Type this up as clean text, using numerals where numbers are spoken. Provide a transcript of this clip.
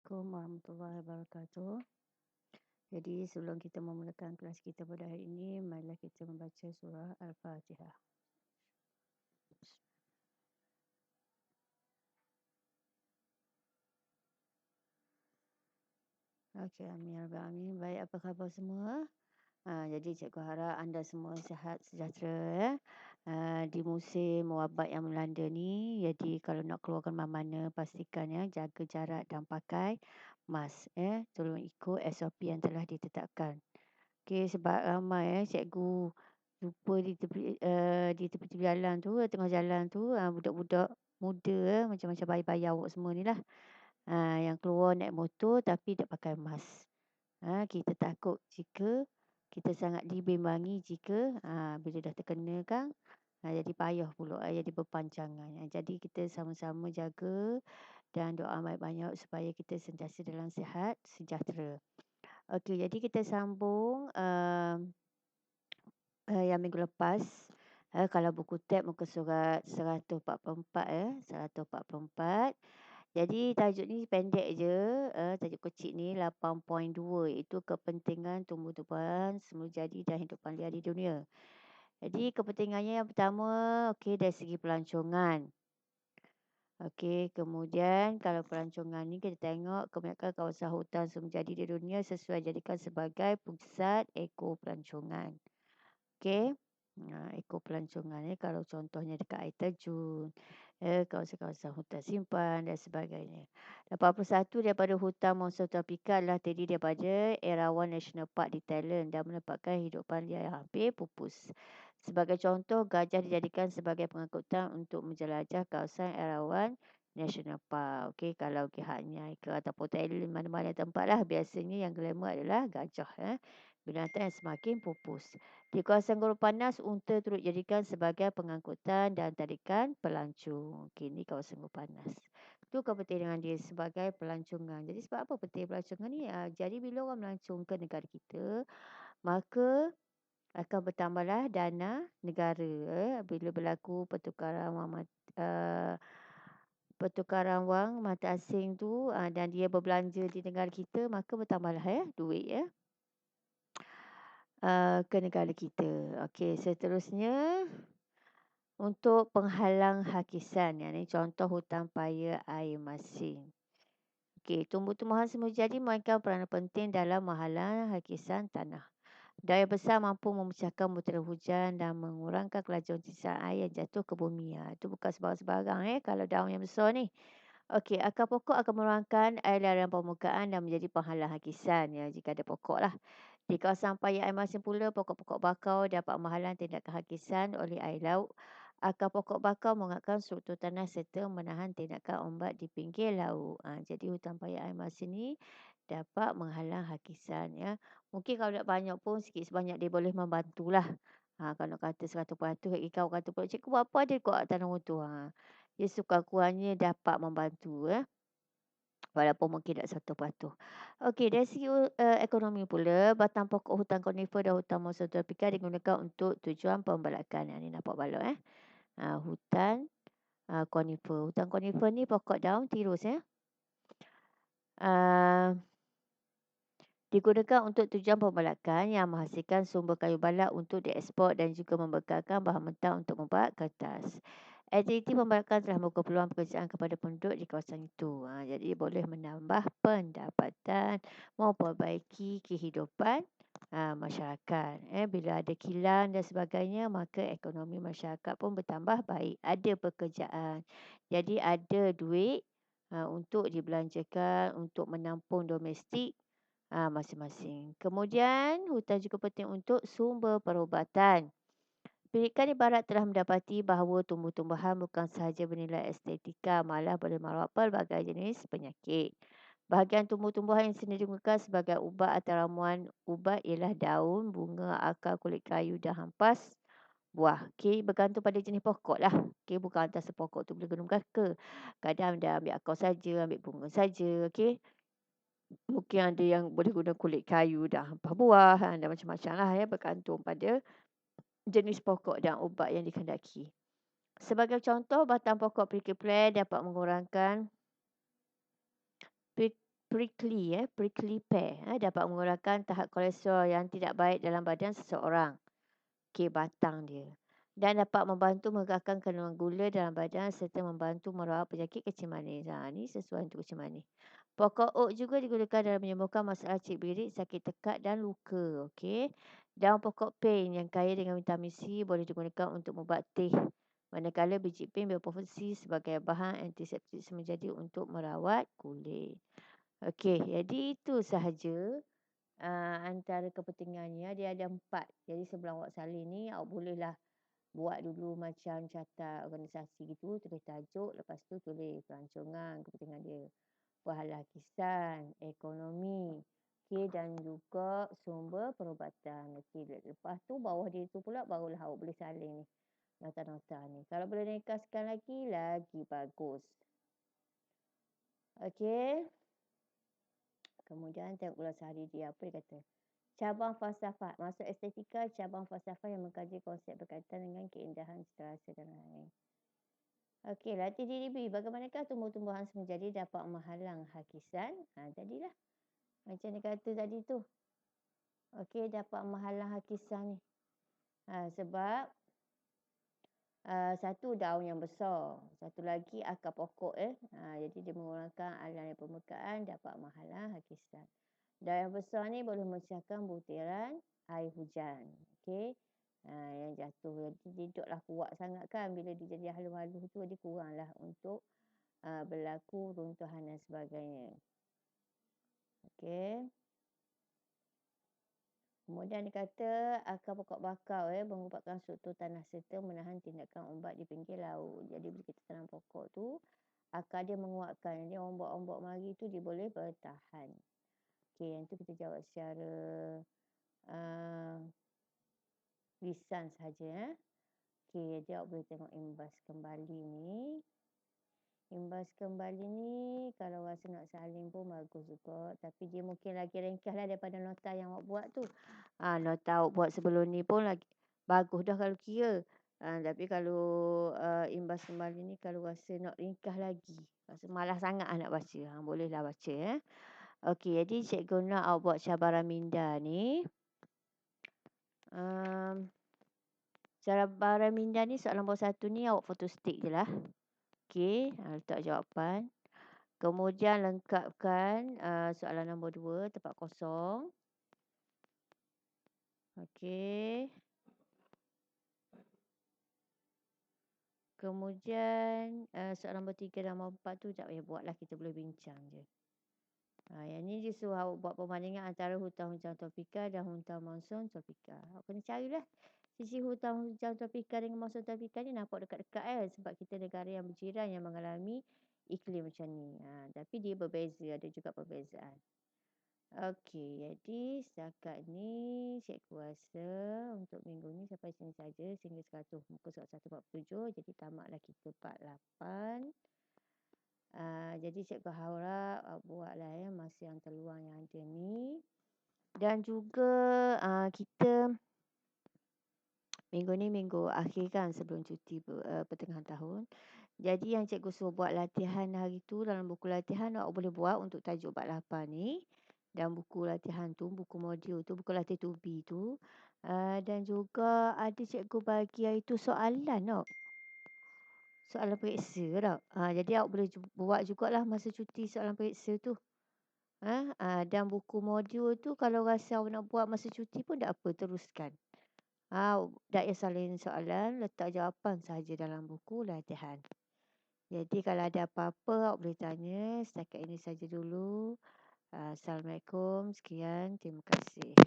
Assalamualaikum warahmatullahi wabarakatuh. Jadi sebelum kita memulakan kelas kita pada hari ini, marilah kita membaca surah Al-Fatihah. Okey, amin ya rabbal alamin. Baik, apa khabar semua? Jadi cikgu harap anda semua sihat sejahtera ya. Di musim wabak yang melanda ni, jadi kalau nak keluarkan mana-mana pastikan ya jaga jarak dan pakai mask ya. Tolong ikut SOP yang telah ditetapkan. Okey, sebab ramai cikgu jumpa di tepi jalan tu, tengah jalan tu, budak-budak muda macam-macam bayi-bayi awak semua ni lah. Yang keluar naik motor tapi tak pakai mask. Kita takut jika kita sangat dibimbangi jika bila dah terkena kan, jadi payah pula, jadi berpanjangan. Jadi kita sama-sama jaga dan doa banyak-banyak supaya kita sentiasa dalam sihat sejahtera. Okey, jadi kita sambung yang minggu lepas. Kalau buku tab muka surat 144 ya, 144. Jadi tajuk ni pendek je, tajuk kecil ni 8.2 iaitu kepentingan tumbuh-tumbuhan semula jadi dan hidupan liar di dunia. Jadi kepentingannya yang pertama, okey, dari segi pelancongan. Okey, kemudian kalau pelancongan ni kita tengok kebanyakan kawasan hutan semula jadi di dunia sesuai jadikan sebagai pusat ekopelancongan. Okey. Ekopelancongan kalau contohnya dekat air terjun, kawasan-kawasan hutan simpan dan sebagainya. 81 daripada hutan monstera tropika adalah terdiri daripada Erawan National Park di Thailand dan menempatkan hidupan liar yang hampir pupus. Sebagai contoh, gajah dijadikan sebagai pengangkutan untuk menjelajah kawasan Erawan National Park. Okey, kalau pihaknya ke ataupun Thailand mana-mana tempat lah, biasanya yang glamour adalah gajah. Binatang yang semakin pupus. Di kawasan gurun panas, unta turut dijadikan sebagai pengangkutan dan tarikan pelancong. Okey, ini kawasan gurun panas. Itu kepentingan dia sebagai pelancongan. Jadi sebab apa penting pelancongan ni? Jadi bila orang melancong ke negara kita, maka akan bertambahlah dana negara. Bila berlaku pertukaran wang mata asing tu dan dia berbelanja di negara kita, maka bertambahlah duit ke negara kita. Okey, seterusnya untuk penghalang hakisan. Yang ini contoh hutan paya air masin. Okey, tumbuh-tumbuhan semula jadi memainkan peranan penting dalam menghalang hakisan tanah. Daya besar mampu memecahkan butiran hujan dan mengurangkan kelajuan titisan air yang jatuh ke bumi. Itu bukan sebarang-sebarang kalau daun yang besar ni. Okey, akar pokok akan meruangkan air layaran permukaan dan menjadi penghalang hakisan jika ada pokok lah. Di kawasan paya air masin pula, pokok-pokok bakau dapat menghalang tindakan hakisan oleh air laut. Akar pokok bakau menguatkan struktur tanah serta menahan tindakan ombak di pinggir laut. Jadi hutan paya air masin ni dapat menghalang hakisan. Mungkin kalau tak banyak pun sikit sebanyak dia boleh membantulah. Kalau kata 100%, kau kata pula, cikgu buat apa dia kuat tanah tu. Dia suka-kurangnya dapat membantu. Walaupun mungkin tak 100%. Okey, dari segi ekonomi pula, batang pokok hutan konifer dan hutan monstera tropika digunakan untuk tujuan pembalakan. Ini nampak balok hutan konifer. Hutan konifer ni pokok daun tirus Uh, digunakan untuk tujuan pembalakan yang menghasilkan sumber kayu balak untuk diekspor dan juga membekalkan bahan mentah untuk membuat kertas. Aktiviti pembalakan telah membuka peluang pekerjaan kepada penduduk di kawasan itu. Jadi boleh menambah pendapatan, memperbaiki kehidupan masyarakat. Bila ada kilang dan sebagainya, maka ekonomi masyarakat pun bertambah baik. Ada pekerjaan. Jadi ada duit untuk dibelanjakan, untuk menampung domestik masing-masing. Kemudian, hutan juga penting untuk sumber perubatan. Pendidikan di barat telah mendapati bahawa tumbuh-tumbuhan bukan sahaja bernilai estetika, malah boleh merawat pelbagai jenis penyakit. Bahagian tumbuh-tumbuhan yang sendiri digunakan sebagai ubat atau ramuan ubat ialah daun, bunga, akar, kulit kayu dan hampas buah. Okey, bergantung pada jenis pokok lah. Okey, bukan atas pokok tu boleh guna ke. Kadang dia ambil akar saja, ambil bunga saja. Okey. Mungkin ada yang boleh guna kulit kayu dan hampas buah dan macam-macam lah bergantung pada jenis pokok dan ubat yang dikehendaki. Sebagai contoh, batang pokok prickly pear dapat mengurangkan prickly pear dapat mengurangkan tahap kolesterol yang tidak baik dalam badan seseorang. Okey, batang dia. Dan dapat membantu menggerakkan kandungan gula dalam badan serta membantu merawat penyakit kencing manis. Ni sesuai untuk kencing manis. Pokok oak juga digunakan dalam menyembuhkan masalah cik birit, sakit tekak dan luka. Okey. Daun pokok pin yang kaya dengan vitamin C boleh digunakan untuk membuat teh. Manakala biji pin berfungsi sebagai bahan antiseptik menjadi untuk merawat kulit. Okey, jadi itu sahaja antara kepentingannya. Dia ada 4. Jadi sebelum awak salin ni, awak bolehlah buat dulu macam catat organisasi gitu, tulis tajuk, lepas tu tulis pelancongan, kepentingan dia. Pahala hakisan, ekonomi, okey, dan juga sumber perubatan. Okey, lepas tu bawah dia tu pula barulah awak boleh salin ni nota-nota ni. Kalau boleh ringkaskan lagi bagus. Okey. Kemudian tengok ulas hari dia. Apa dia kata? Cabang falsafat. Masuk estetika, cabang falsafat yang mengkaji konsep berkaitan dengan keindahan, cita rasa dan lain-lain. Okey, latih diri B. Bagaimanakah tumbuh-tumbuhan semenjadi dapat menghalang hakisan? Jadilah. Macam dia kata tadi tu. Okey, dapat menghalang hakisan ni. Sebab satu daun yang besar. Satu lagi akar pokok. Jadi dia mengurangkan aliran permukaan, dapat menghalang hakisan. Daun yang besar ni boleh memecahkan butiran air hujan. Okey. Yang jatuh. Jadi dia duduklah kuat sangat kan. Bila dia jadi halus-halus tu dia kuranglah untuk berlaku runtuhan dan sebagainya. Okey. Kemudian dia kata akar pokok bakau mengumpatkan struktur tanah serta menahan tindakan ombak di pinggir laut. Jadi bila kita tanam pokok tu, akar dia menguatkan. Jadi ombak-ombak mari tu dia boleh bertahan. Okey, yang tu kita jawab secara lisan saja. Okey, jadi awak boleh tengok imbas kembali ni. Imbas kembali ni kalau rasa nak salin pun bagus juga. Tapi dia mungkin lagi ringkas lah daripada nota yang awak buat tu. Nota awak buat sebelum ni pun lagi bagus dah kalau kira. Tapi kalau imbas kembali ni kalau rasa nak ringkas lagi. Rasa malas sangat nak baca. Bolehlah baca. Okey, jadi cikgu nak awak buat cabaran minda ni. Cabaran minda ni soalan nombor 1 ni awak foto stick je lah. Okey, letak jawapan. Kemudian lengkapkan soalan nombor 2, tempat kosong. Okey. Kemudian soalan nombor 3 dan nombor 4 tu tak payah buatlah, kita boleh bincang je. Yang ni dia suruh awak buat perbandingan antara hutan hujan tropika dan hutan monsun tropika. Awak kena carilah sisi hutan hujan tropika dengan monsun tropika ni nampak dekat-dekat sebab kita negara yang berjiran yang mengalami iklim macam ni. Tapi dia berbeza, ada juga perbezaan. Okey, jadi setakat ni cikgu rasa untuk minggu ni sampai sini saja sehingga 100 muka surat 147. Jadi tamatlah kita part 8. Jadi cikgu harap buatlah masa yang terluang yang ada ni. Dan juga kita minggu ni minggu akhir kan sebelum cuti pertengahan tahun. Jadi yang cikgu suruh buat latihan hari tu dalam buku latihan awak boleh buat untuk tajuk bab 8 ni. Dan buku latihan tu, buku modul tu, buku latihan 2B tu. Dan juga ada cikgu bagi hari tu soalan tau. Soalan periksa tau. Jadi awak boleh buat jugalah masa cuti soalan periksa tu. Dan buku modul tu kalau rasa awak nak buat masa cuti pun tak apa, teruskan. Tak payah salin soalan, letak jawapan saja dalam buku latihan. Jadi kalau ada apa-apa awak boleh tanya. Setakat ini saja dulu. Assalamualaikum. Sekian. Terima kasih.